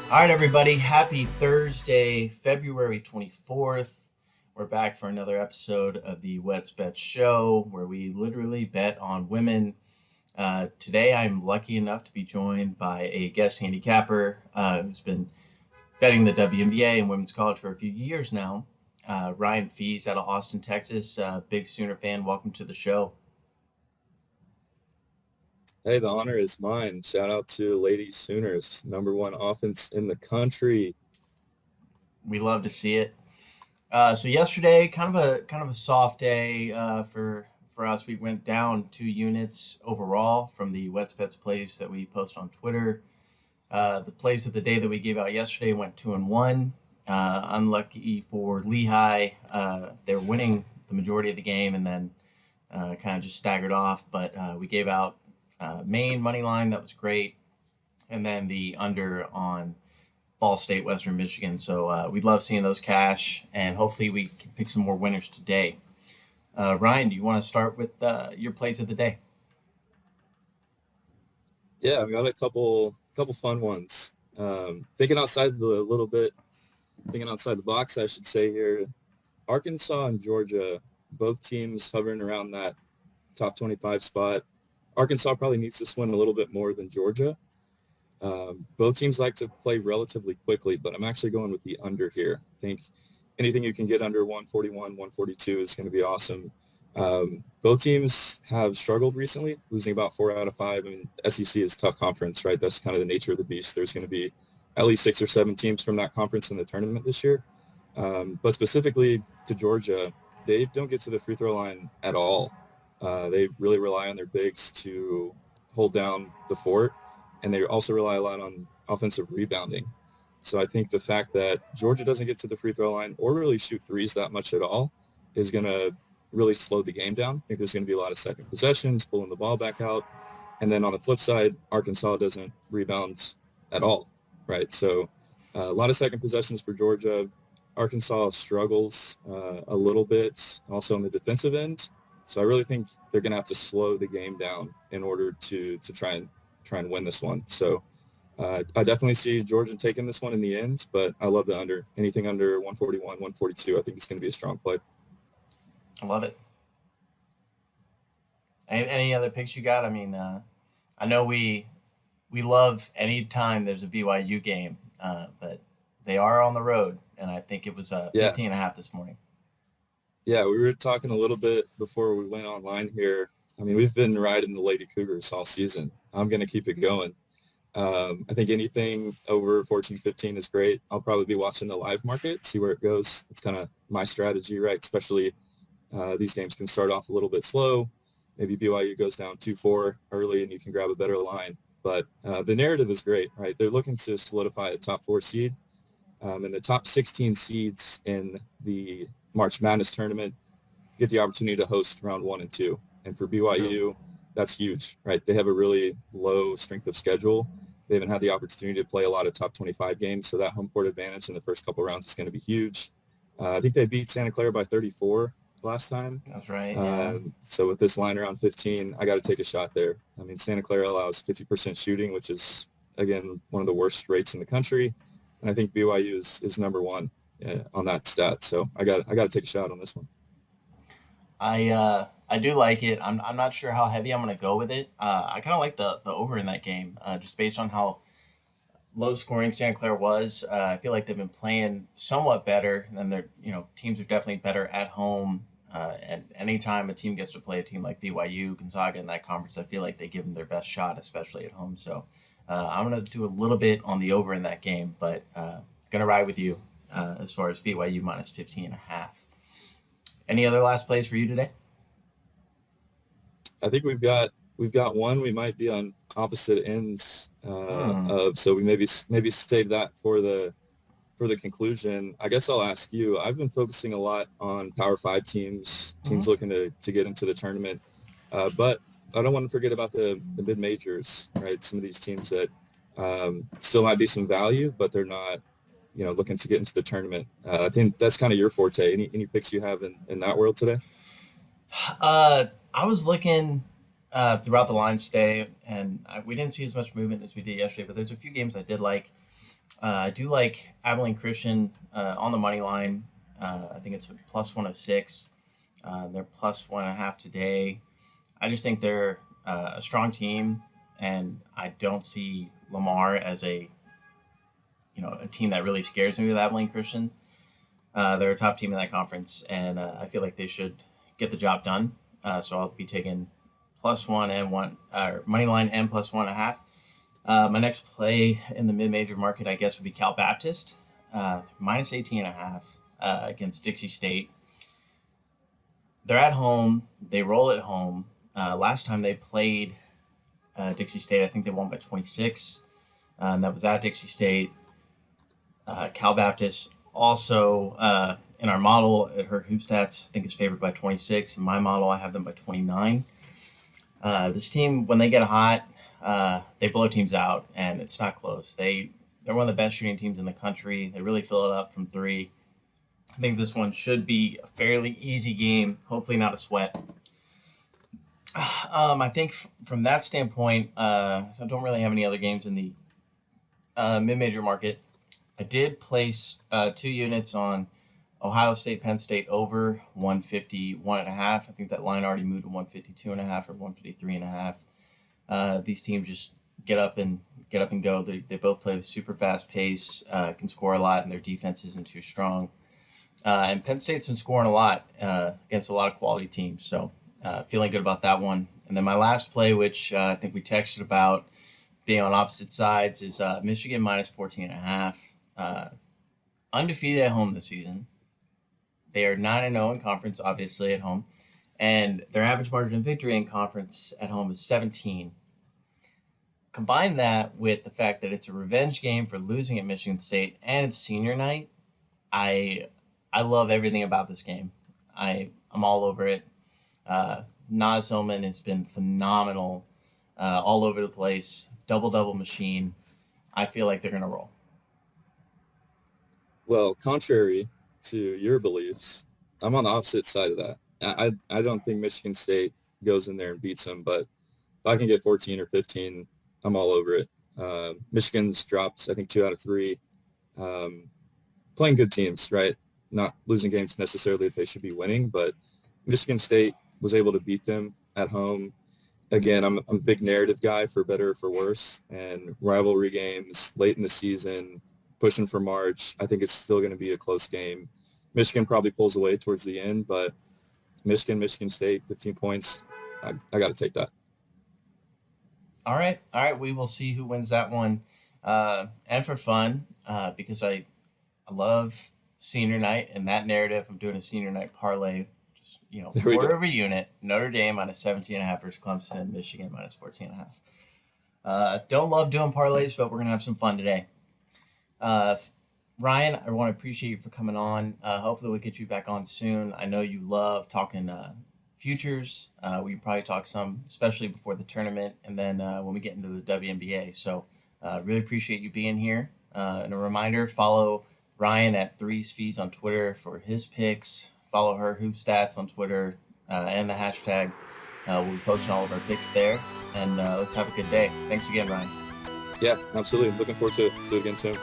All right, everybody. Happy Thursday, February 24th. We're back for another episode of the Wetzbets Show where we literally bet on women. Today, I'm lucky enough to be joined by a guest handicapper who's been betting the WNBA and women's college for a few years now. Ryan Fees out of Austin, Texas. Big Sooner fan. Welcome to the show. Hey, the honor is mine. Shout out to Lady Sooners, number one offense in the country. We love to see it. So yesterday, kind of a soft day for us. We went down 2 units overall from the Wetzbets plays that we post on Twitter. The plays of the day that we gave out yesterday went 2-1. Unlucky for Lehigh. They were winning the majority of the game and then kind of just staggered off. But we gave out Maine money line. That was great. And then the under on Ball State, Western Michigan. So we'd love seeing those cash, and hopefully we can pick some more winners today. Ryan, do you want to start with your plays of the day? Yeah, I've got a couple fun ones. Thinking outside thinking outside the box, I should say here. Arkansas and Georgia, both teams hovering around that top 25 spot. Arkansas probably needs this win a little bit more than Georgia. Both teams like to play relatively quickly, but I'm actually going with the under here. I think anything you can get under 141, 142 is going to be awesome. Both teams have struggled recently, losing about 4 out of 5. I mean, SEC is a tough conference, right? That's kind of the nature of the beast. There's going to be at least 6 or 7 teams from that conference in the tournament this year. But specifically to Georgia, they don't get to the free throw line at all. They really rely on their bigs to hold down the fort, and they also rely a lot on offensive rebounding. So I think the fact that Georgia doesn't get to the free throw line or really shoot threes that much at all is going to really slow the game down. I think there's going to be a lot of second possessions, pulling the ball back out. And then on the flip side, Arkansas doesn't rebound at all, right? So a lot of second possessions for Georgia. Arkansas struggles a little bit also on the defensive end. So I really think they're going to have to slow the game down in order to try and win this one. So I definitely see Georgia taking this one in the end, but I love the under. Anything under 141, 142, I think it's going to be a strong play. I love it. Any other picks you got? I mean, I know we love any time there's a BYU game, but they are on the road, and I think it was 15 and a half this morning. Yeah, we were talking a little bit before we went online here. I mean, we've been riding the Lady Cougars all season. I'm going to keep it going. I think anything over 14-15 is great. I'll probably be watching the live market, see where it goes. It's kind of my strategy, right? Especially these games can start off a little bit slow. Maybe BYU goes down 2-4 early and you can grab a better line. But the narrative is great, right? They're looking to solidify a top 4 seed. And the top 16 seeds in the March Madness tournament get the opportunity to host round 1 and 2. And for BYU, that's huge, right? They have a really low strength of schedule. They haven't had the opportunity to play a lot of top 25 games, so that home court advantage in the first couple rounds is going to be huge. I think they beat Santa Clara by 34 last time. That's right. Yeah. So with this line around 15, I got to take a shot there. I mean, Santa Clara allows 50% shooting, which is, again, one of the worst rates in the country. And I think BYU is number 1 on that stat. So I got to take a shot on this one. I do like it. I'm not sure how heavy I'm going to go with it. I kind of like the over in that game, just based on how low scoring Santa Clara was. I feel like they've been playing somewhat better, and their teams are definitely better at home. And anytime a team gets to play a team like BYU, Gonzaga in that conference, I feel like they give them their best shot, especially at home. So I'm going to do a little bit on the over in that game, but going to ride with you as far as BYU minus 15 and a half. Any other last plays for you today? I think we've got one. We might be on opposite ends of, so we maybe save that for the conclusion. I guess I'll ask you. I've been focusing a lot on Power 5 teams looking to get into the tournament, but I don't want to forget about the mid majors, right? Some of these teams that still might be some value, but they're not, looking to get into the tournament. I think that's kind of your forte. Any picks you have in that world today? I was looking throughout the lines today, and we didn't see as much movement as we did yesterday, but there's a few games I did like. I do like Abilene Christian on the money line. I think it's plus 106. They're plus 1.5 today. I just think they're a strong team, and I don't see Lamar as a team that really scares me with Abilene Christian. They're a top team in that conference, and I feel like they should get the job done. So I'll be taking plus one and one, money line and plus 1.5. My next play in the mid-major market, I guess, would be Cal Baptist, minus 18.5 against Dixie State. They're at home. They roll at home. Last time they played Dixie State, I think they won by 26. And that was at Dixie State. Cal Baptist also, in our model at her hoop stats, I think is favored by 26. In my model, I have them by 29. This team, when they get hot, they blow teams out, and it's not close. They're one of the best shooting teams in the country. They really fill it up from three. I think this one should be a fairly easy game, hopefully not a sweat. I think from that standpoint, I don't really have any other games in the mid-major market. I did place 2 units on Ohio State, Penn State over 151.5. I think that line already moved to 152.5 or 153.5. These teams just get up and go. They both play with super fast pace, can score a lot, and their defense isn't too strong. And Penn State's been scoring a lot against a lot of quality teams, so feeling good about that one. And then my last play, which I think we texted about being on opposite sides, is Michigan minus 14.5. Undefeated at home this season. They are 9-0 in conference, obviously, at home. And their average margin of victory in conference at home is 17. Combine that with the fact that it's a revenge game for losing at Michigan State and it's senior night. I love everything about this game. I'm all over it. Naz Hillman has been phenomenal all over the place. Double-double machine. I feel like they're going to roll. Well, contrary to your beliefs, I'm on the opposite side of that. I don't think Michigan State goes in there and beats them, but if I can get 14 or 15, I'm all over it. Michigan's dropped, I think, 2 out of 3. Playing good teams, right? Not losing games necessarily that they should be winning, but Michigan State was able to beat them at home. Again, I'm a big narrative guy, for better or for worse, and rivalry games late in the season, pushing for March, I think it's still going to be a close game. Michigan probably pulls away towards the end, but Michigan State, 15 points, I got to take that. All right. We will see who wins that one. And for fun, because I love senior night and that narrative, I'm doing a senior night parlay. Just, quarter of a unit. Notre Dame minus 17.5 versus Clemson, and Michigan minus 14.5. Don't love doing parlays, but we're going to have some fun today. Ryan, I want to appreciate you for coming on. Hopefully we'll get you back on soon. I know you love talking futures. We can probably talk some, especially before the tournament, and then when we get into the WNBA. So really appreciate you being here. And a reminder, follow Ryan at Threes Fees on Twitter for his picks. Follow her Hoop Stats on Twitter and the hashtag. We'll be posting all of our picks there. And let's have a good day. Thanks again, Ryan. Yeah, absolutely. Looking forward to it. See you again soon.